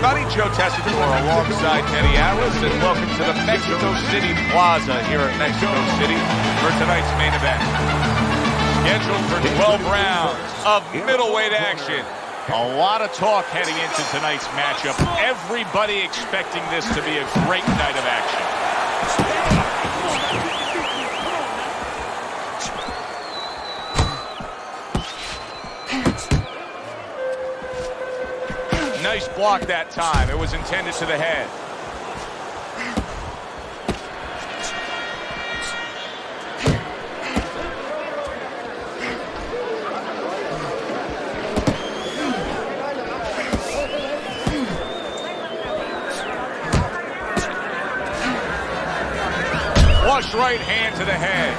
everybody. Joe Tessitore alongside Teddy Atlas, and welcome to the Mexico City Plaza here in Mexico City for tonight's main event. Scheduled for 12 rounds of middleweight action. A lot of talk heading into tonight's matchup. Everybody expecting this to be a great night of action. Nice block that time. It was intended to the head. Flush right hand to the head.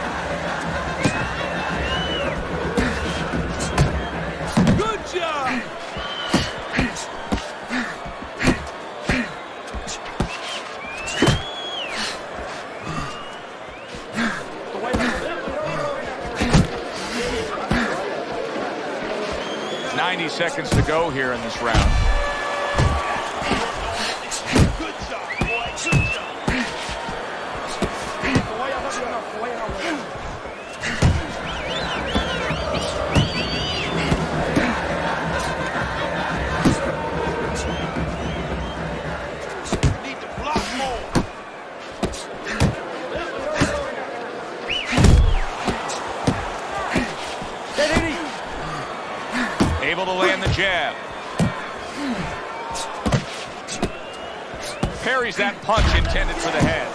Good job. 90 seconds to go here in this round. Good job, boy. Good job. Need to block more. Able to land the jab. Parries that punch intended for the head.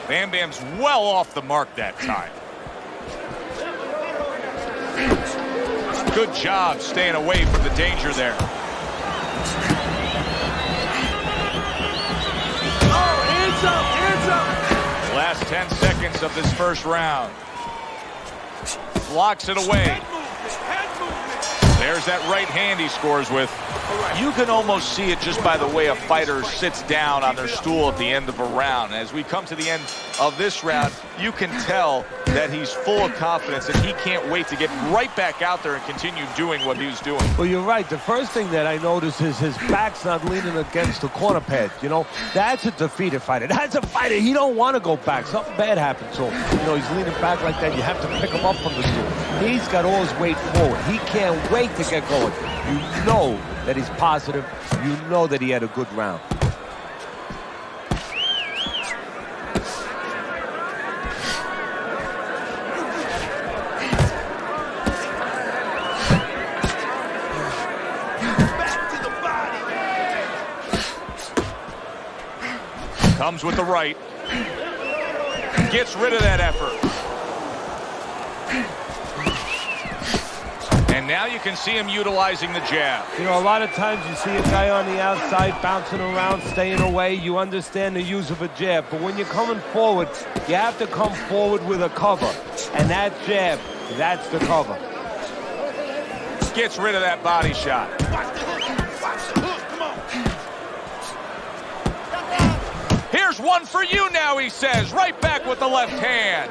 Bam Bam's well off the mark that time. Good job staying away from the danger there. Oh, hands up, hands up. Last 10 seconds of this first round. Blocks it away. There's that right hand he scores with. You can almost see it just by the way a fighter sits down on their stool at the end of a round. As we come to the end of this round, you can tell that he's full of confidence and he can't wait to get right back out there and continue doing what he was doing. Well, you're right. The first thing that I noticed is his back's not leaning against the corner pad. You know, that's a defeated fighter. That's a fighter. He don't want to go back. Something bad happened to him. You know, he's leaning back like that. You have to pick him up from the stool. He's got all his weight forward. He can't wait to get going. You know that he's positive. You know that he had a good round. Comes with the right. Gets rid of that effort. And now you can see him utilizing the jab. You know, a lot of times you see a guy on the outside bouncing around, staying away. You understand the use of a jab. But when you're coming forward, you have to come forward with a cover. And that jab, that's the cover. Gets rid of that body shot. Here's one for you now, he says. Right back with the left hand.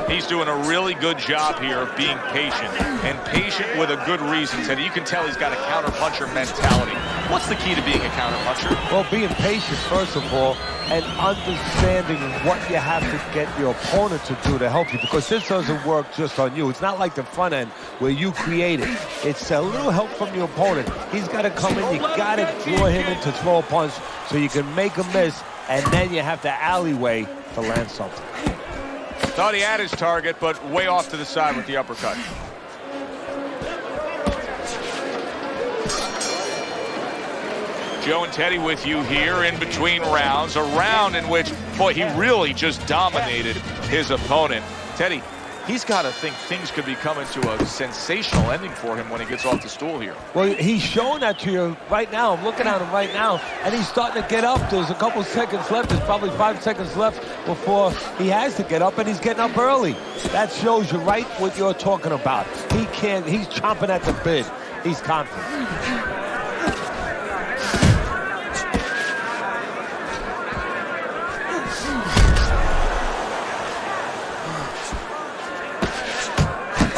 He's doing a really good job here of being patient, and patient with a good reason. Teddy, you can tell he's got a counterpuncher mentality. What's the key to being a counterpuncher? Well, being patient, first of all, and understanding what you have to get your opponent to do to help you, because this doesn't work just on you. It's not like the front end where you create it. It's a little help from your opponent. He's got to come in. You got to draw him in to throw a punch so you can make a miss, and then you have to alleyway to land something. Thought he had his target, but way off to the side with the uppercut. Joe and Teddy with you here in between rounds. A round in which, boy, he really just dominated his opponent. Teddy, he's got to think things could be coming to a sensational ending for him when he gets off the stool here. Well, he's showing that to you right now. I'm looking at him right now, and he's starting to get up. There's a couple seconds left. There's probably 5 seconds left before he has to get up, and he's getting up early. That shows you right what you're talking about. He's chomping at the bit. He's confident.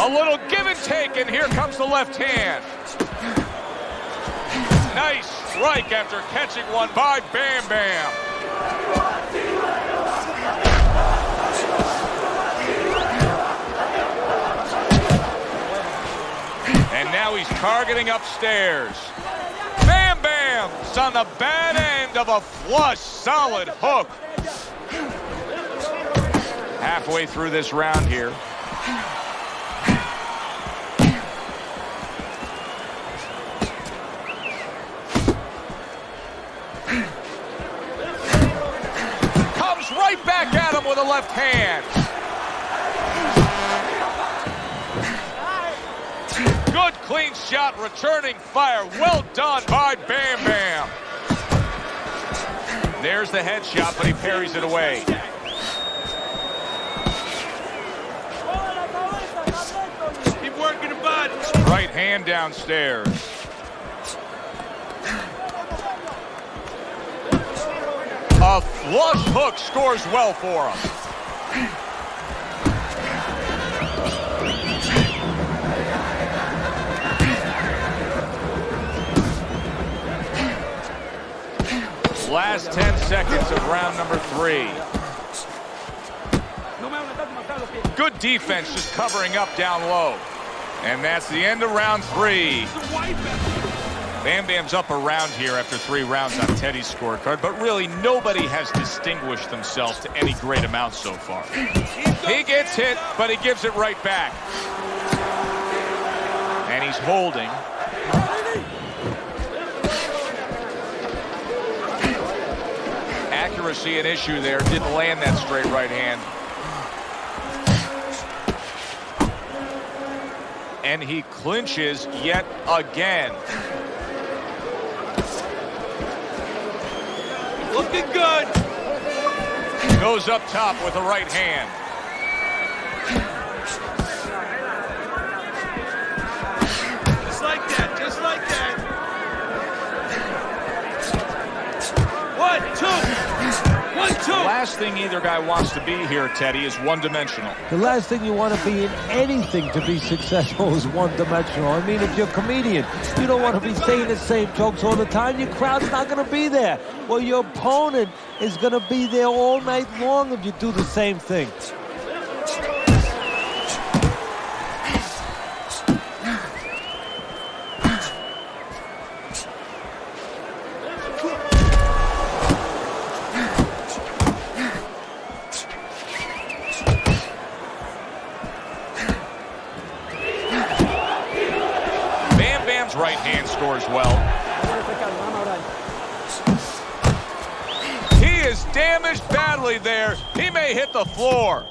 A little give and take, and here comes the left hand. Nice strike after catching one by Bam Bam. And now he's targeting upstairs. Bam Bam's on the bad end of a flush, solid hook. Halfway through this round here. Comes right back at him with a left hand. Good clean shot, returning fire. Well done by Bam Bam. There's the headshot, but he parries it away. Keep working the body. Right hand downstairs. A flush hook scores well for him. Last 10 seconds of round number 3. Good defense, just covering up down low. And that's the end of round 3. Bam Bam's up a round here after 3 rounds on Teddy's scorecard, but really nobody has distinguished themselves to any great amount so far. He gets hit, but he gives it right back. And he's holding. Accuracy an issue there, didn't land that straight right hand. And he clinches yet again. Looking good. Goes up top with a right hand. Just like that, just like that. 1, 2. 1, 2. The last thing either guy wants to be here, Teddy, is one-dimensional. The last thing you want to be in anything to be successful is one-dimensional. I mean, if you're a comedian, you don't want to be saying the same jokes all the time. Your crowd's not going to be there. Well, your opponent is going to be there all night long if you do the same thing. Right hand scores well. He is damaged badly there. He may hit the floor.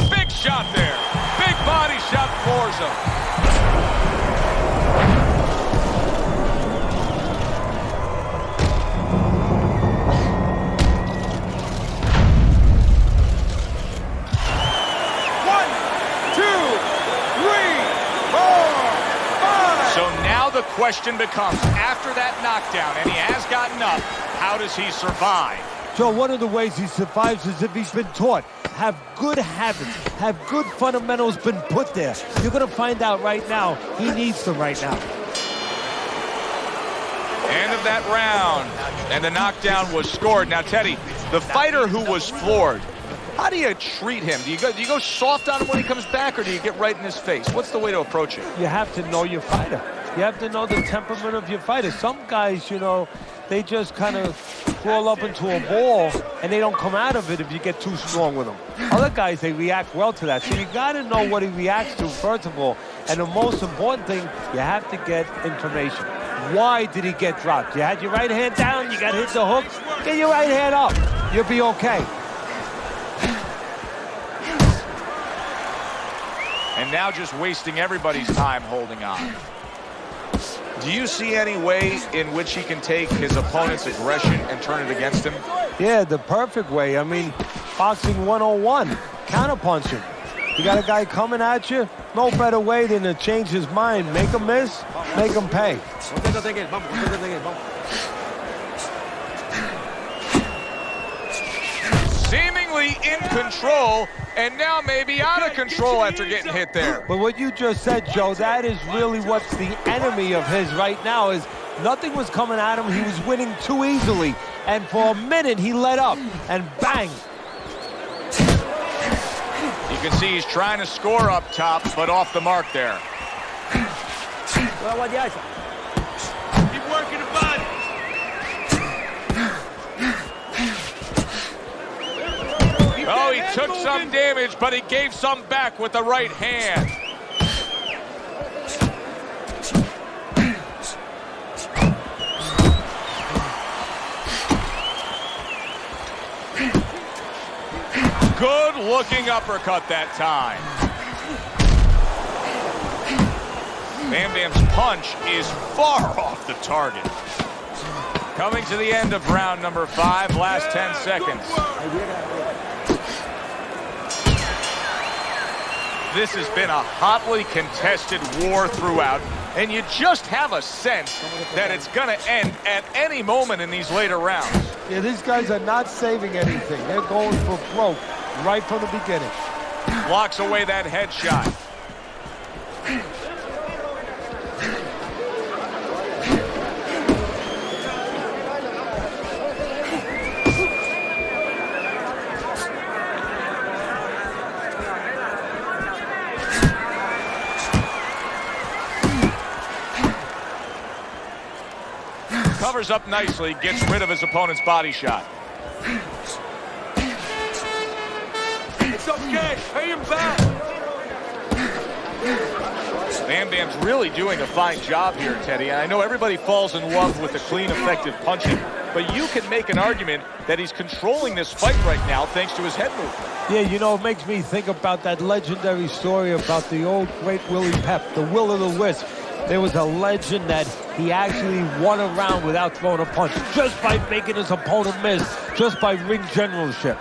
Big shot there. Big body shot floors him. The question becomes, after that knockdown, and he has gotten up, how does he survive? Joe, one of the ways he survives is if he's been taught. Have good habits, have good fundamentals been put there. You're going to find out right now, he needs them right now. End of that round, and the knockdown was scored. Now, Teddy, the fighter who was floored, how do you treat him? Do you go soft on him when he comes back, or do you get right in his face? What's the way to approach it? You have to know your fighter. You have to know the temperament of your fighter. Some guys, you know, they just kind of crawl up into a ball and they don't come out of it if you get too strong with them. Other guys, they react well to that. So you got to know what he reacts to, first of all. And the most important thing, you have to get information. Why did he get dropped? You had your right hand down, you got hit the hook, get your right hand up. You'll be okay. And now just wasting everybody's time holding on. Do you see any way in which he can take his opponent's aggression and turn it against him? Yeah, the perfect way. I mean, boxing 101, counterpunching. You got a guy coming at you, no better way than to change his mind. Make him miss, make him pay. Seemingly in control, and now maybe out of control after getting hit there. But what you just said, Joe, that is really what's the enemy of his right now, is nothing was coming at him. He was winning too easily. And for a minute, he let up, and bang. You can see he's trying to score up top, but off the mark there. Keep working the body. Oh, he took some damage, but he gave some back with the right hand. Good-looking uppercut that time. Bam Bam's punch is far off the target. Coming to the end of round number 5, last 10 seconds. This has been a hotly contested war throughout, and you just have a sense that it's going to end at any moment in these later rounds. Yeah, these guys are not saving anything. They're going for broke right from the beginning. Blocks away that headshot. Covers up nicely, gets rid of his opponent's body shot. It's okay. Pay him back. Bam Bam's really doing a fine job here, Teddy. And I know everybody falls in love with the clean, effective punching, but you can make an argument that he's controlling this fight right now thanks to his head movement. Yeah, you know, it makes me think about that legendary story about the old great Willie Pep, the Will o' the Wisp. There was a legend that he actually won a round without throwing a punch, just by making his opponent miss, just by ring generalship.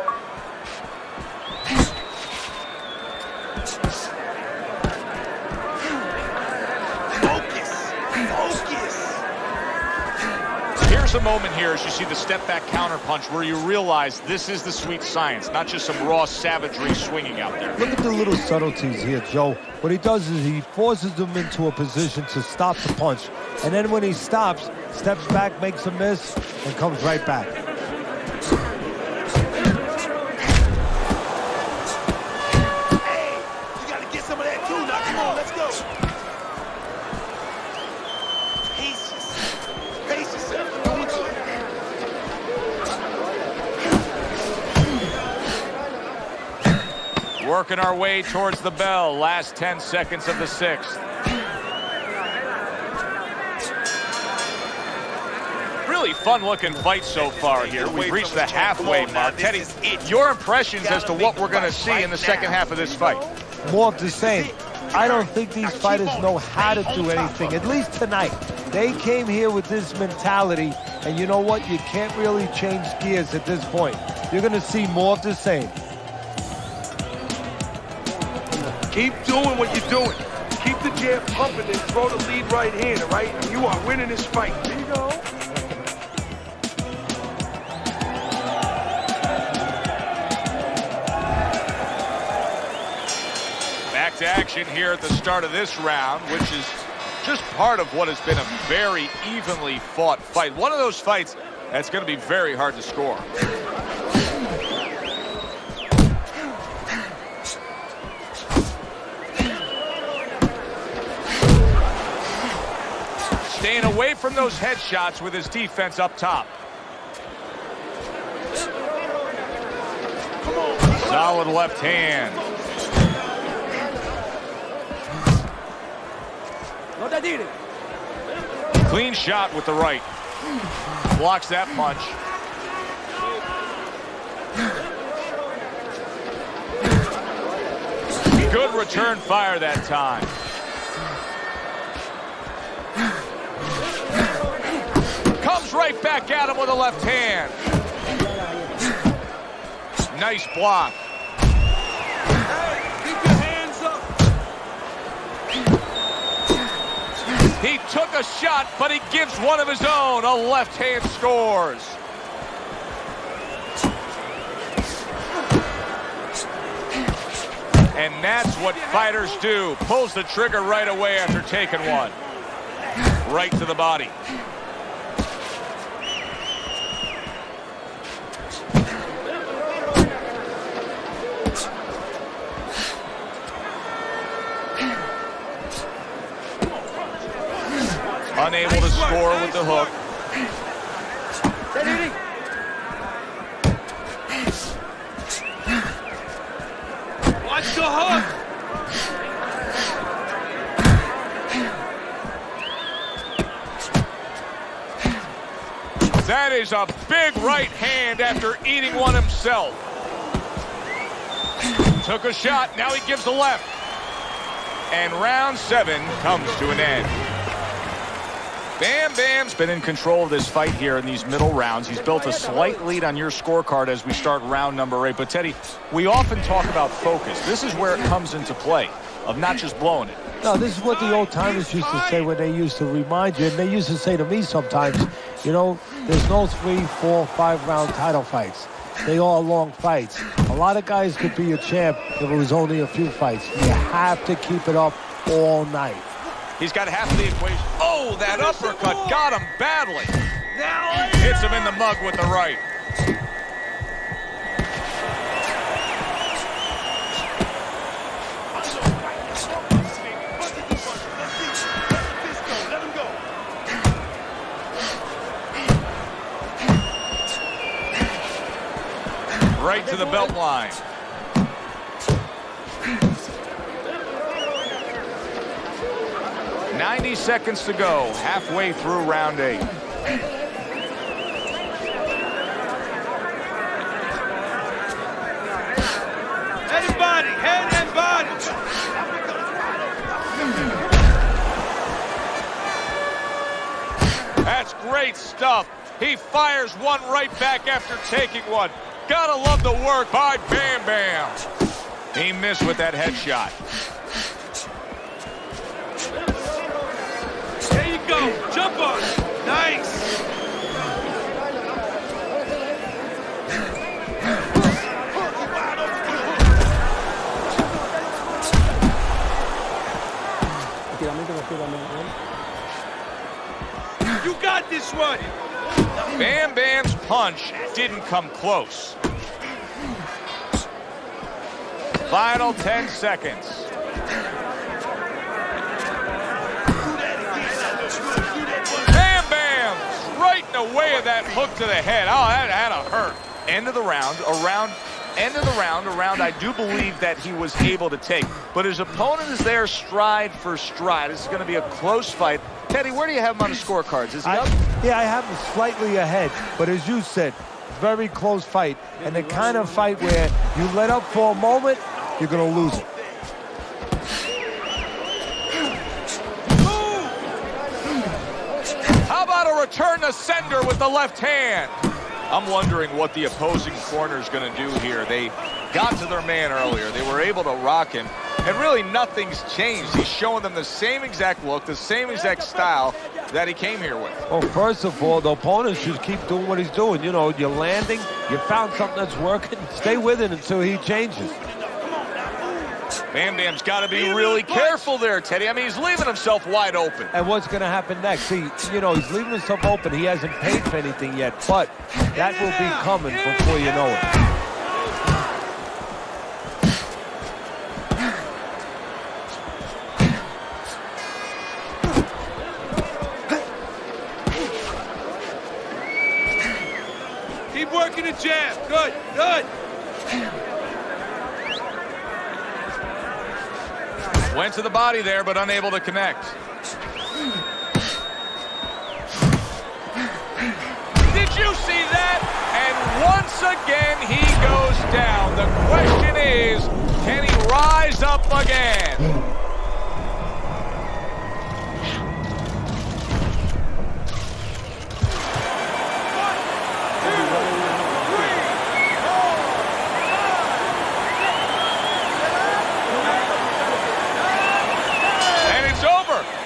Here's a moment here as you see the step-back counterpunch where you realize this is the sweet science, not just some raw savagery swinging out there. Look at the little subtleties here, Joe. What he does is he forces them into a position to stop the punch. And then when he stops, steps back, makes a miss, and comes right back. Hey, you got to get some of that too. Now, come on, let's go. Pace yourself. Working our way towards the bell. Last 10 seconds of the 6th. Really fun-looking fight so far here. We've reached the halfway mark. Teddy, your impressions as to what we're going to see in the second half of this fight? More of the same. I don't think these fighters know how to do anything, at least tonight. They came here with this mentality, and you know what? You can't really change gears at this point. You're going to see more of the same. Keep doing what you're doing. Keep the jab pumping and throw the lead right hand, all right? You are winning this fight. There you go. Back to action here at the start of this round, which is just part of what has been a very evenly fought fight. One of those fights that's going to be very hard to score. Staying away from those headshots with his defense up top. Solid left hand. Clean shot with the right. Blocks that punch. Good return fire that time. Comes right back at him with a left hand. Nice block. Hey, keep your hands up. He took a shot, but he gives one of his own. A left hand scores. And that's what fighters do. Pulls the trigger right away after taking one. Right to the body. Unable to score with the hook. Watch the hook. That is a big right hand after eating one himself. Took a shot, now he gives the left. And round 7 comes to an end. Bam Bam's been in control of this fight here in these middle rounds. He's built a slight lead on your scorecard as we start round number 8. But Teddy, we often talk about focus. This is where it comes into play, of not just blowing it. No, this is what the old timers used to say when they used to remind you, and they used to say to me sometimes, you know, there's no 3, 4, 5 round title fights. They all long fights. A lot of guys could be a champ if it was only a few fights. You have to keep it up all night. He's got half of the equation. Oh, that uppercut got him badly. Hits him in the mug with the right. Right to the belt line. "90 seconds to go, halfway through round 8. Head and body, head and body. That's great stuff. He fires one right back after taking one. Gotta love the work by Bam Bam. He missed with that headshot. There you go. Jump on it. Nice. You got this one. Bam Bam's punch didn't come close. Final 10 seconds. Bam Bam's right in the way of that hook to the head. Oh, that had to hurt. End of the round, a round I do believe that he was able to take. But his opponent is there stride for stride. This is going to be a close fight. Teddy, where do you have him on the scorecards? Is he up? Yeah, I have him slightly ahead. But as you said, very close fight. And the kind of fight where you let up for a moment, you're going to lose it. How about a return to sender with the left hand? I'm wondering what the opposing corner is going to do here. They got to their man earlier. They were able to rock him. And really nothing's changed. He's showing them the same exact look, the same exact style that he came here with. Well, first of all, the opponent should keep doing what he's doing. You know, you're landing, you found something that's working, stay with it until he changes. Bam Bam's got to be really careful there, Teddy. I mean, he's leaving himself wide open. And what's going to happen next? See, you know, he's leaving himself open. He hasn't paid for anything yet, but that will be coming before you know it. Keep working the jab. Good, good. Went to the body there, but unable to connect. Did you see that? And once again, he goes down. The question is, can he rise up again?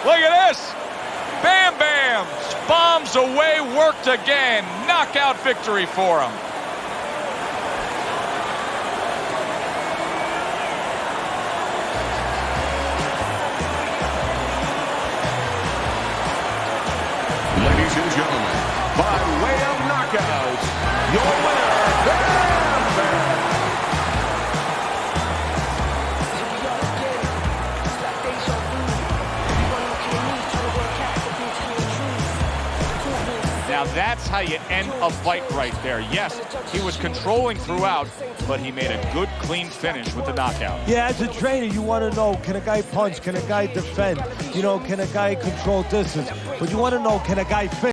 Look at this. Bam Bam bombs away, worked again. Knockout victory for him. gentlemen, by way of knockout, your winner, Bam! Now that's how you end a fight right there. Yes, he was controlling throughout, but he made a good, clean finish with the knockout. Yeah, as a trainer, you want to know, can a guy punch? Can a guy defend? You know, can a guy control distance? But you want to know, can a guy finish?